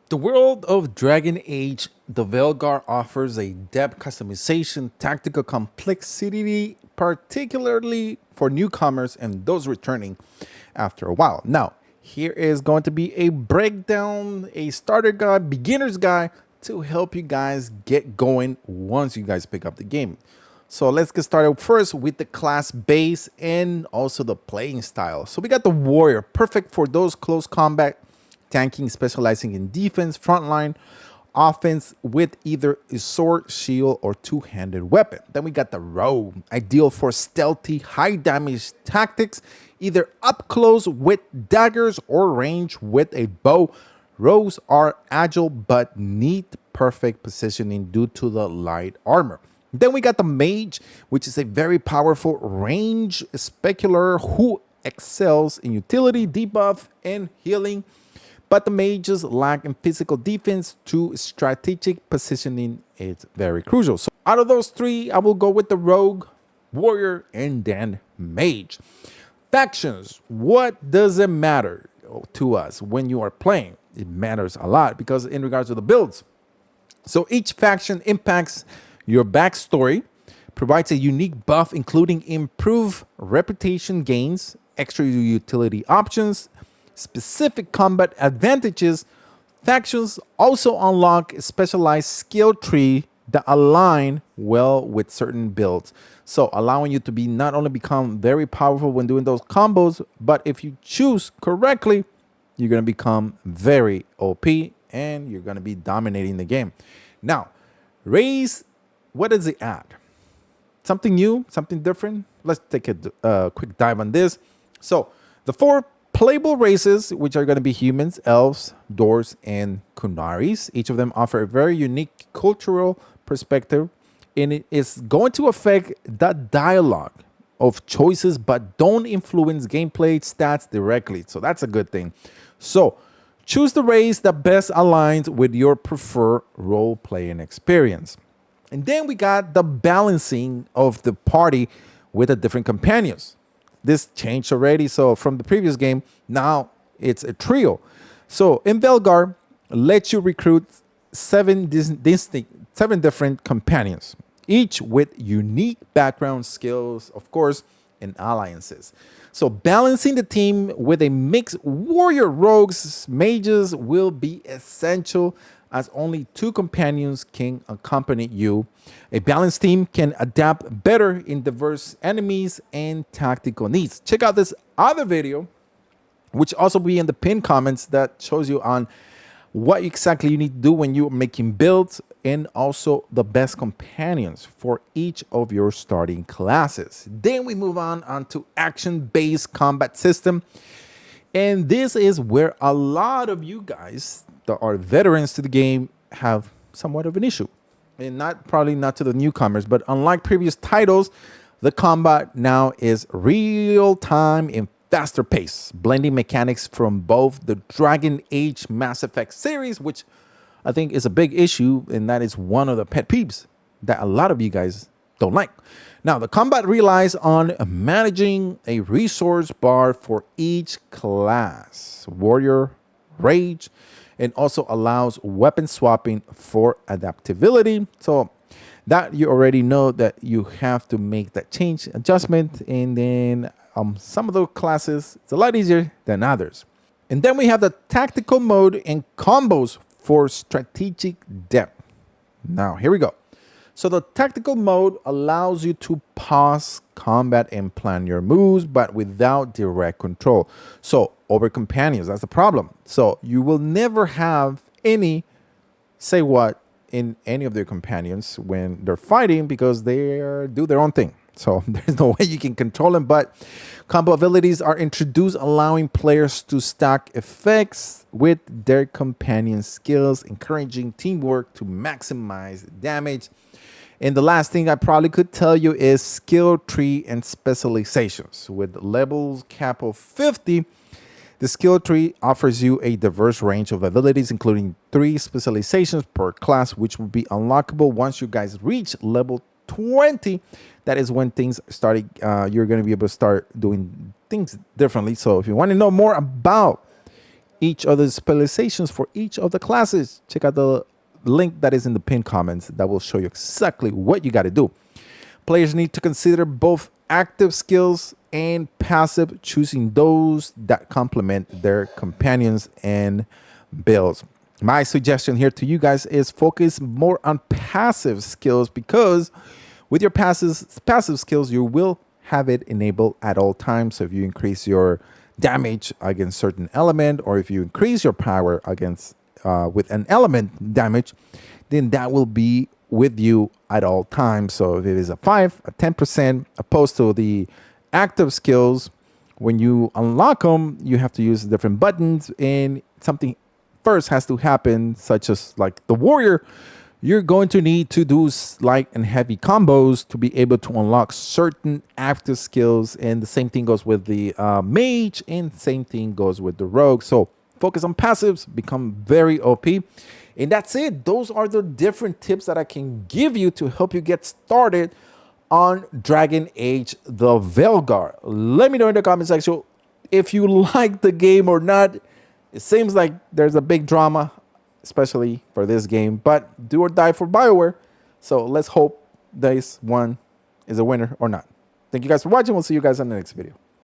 The world of Dragon Age The Veilguard offers a depth customization, tactical complexity, particularly for newcomers and those returning after a while. Now, here is going to be a breakdown, a starter guide, beginner's guide to help you guys get going once you guys pick up the game. So let's get started first with the class base and also the playing style. So we got the warrior, perfect for those close combat tanking, specializing in defense, frontline, offense with either a sword, shield, or two-handed weapon. Then we got the rogue, ideal for stealthy, high damage tactics, either up close with daggers or range with a bow. Rogues are agile but need perfect positioning due to the light armor. Then we got the mage, which is a very powerful range specular who excels in utility, debuff, and healing. But the mages lack in physical defense to strategic positioning. It's very crucial. So out of those three, I will go with the rogue, warrior, and then mage. Factions. What does it matter to us when you are playing? It matters a lot because in regards to the builds. So each faction impacts your backstory, provides a unique buff, including improved reputation gains, extra utility options, specific combat advantages. Factions also unlock a specialized skill tree that align well with certain builds. So allowing you to be not only become very powerful when doing those combos, but if you choose correctly, you're going to become very OP and you're going to be dominating the game. Now, raise, what does it add? Something new, something different? Let's take a quick dive on this. So the four playable races, which are going to be humans, elves, dwarves, and kunaris. Each of them offer a very unique cultural perspective, and it is going to affect the dialogue of choices, but don't influence gameplay stats directly. So that's a good thing. So choose the race that best aligns with your preferred role-playing experience. And then we got the balancing of the party with the different companions. This changed already. So from the previous game, now it's a trio. So in Veilguard, lets you recruit seven different companions, each with unique background, skills, of course, and alliances. So balancing the team with a mixed warrior, rogues, mages will be essential as only two companions can accompany you. A balanced team can adapt better in diverse enemies and tactical needs. Check out this other video, which also be in the pinned comments, that shows you on what exactly you need to do when you're making builds and also the best companions for each of your starting classes. Then we move on to action-based combat system. And this is where a lot of you guys that are veterans to the game have somewhat of an issue. And probably not to the newcomers, but unlike previous titles, the combat now is real time and faster pace, blending mechanics from both the Dragon Age Mass Effect series, which I think is a big issue, and that is one of the pet peeves that a lot of you guys don't like. Now, the combat relies on managing a resource bar for each class, warrior, rage, and also allows weapon swapping for adaptability. So that you already know that you have to make that change adjustment. And then some of the classes, it's a lot easier than others. And then we have the tactical mode and combos for strategic depth. Now, here we go. So the tactical mode allows you to pause combat and plan your moves, but without direct control. So over companions, that's the problem. So you will never have any say what in any of their companions when they're fighting because they do their own thing. So there's no way you can control them, but combo abilities are introduced, allowing players to stack effects with their companion skills, encouraging teamwork to maximize damage. And the last thing I probably could tell you is skill tree and specializations. With levels cap of 50, the skill tree offers you a diverse range of abilities, including 3 specializations per class, which will be unlockable once you guys reach level 20. That is when things started. You're going to be able to start doing things differently. So if you want to know more about each of the specializations for each of the classes. Check out the link that is in the pinned comments that will show you exactly what you got to do. Players need to consider both active skills and passive, choosing those that complement their companions and builds. My suggestion here to you guys is focus more on passive skills, because with your passive skills, you will have it enabled at all times. So if you increase your damage against certain element, or if you increase your power against with an element damage, then that will be with you at all times. So if it is a 5, a 10%, opposed to the active skills, when you unlock them, you have to use different buttons, and something first has to happen, such as like the warrior. You're going to need to do light and heavy combos to be able to unlock certain active skills. And the same thing goes with the mage, and same thing goes with the rogue. So focus on passives, become very OP. And that's it. Those are the different tips that I can give you to help you get started on Dragon Age The Veilguard. Let me know in the comment section if you like the game or not. It seems like there's a big drama, especially for this game, but do or die for BioWare. So let's hope this one is a winner or not. Thank you guys for watching. We'll see you guys in the next video.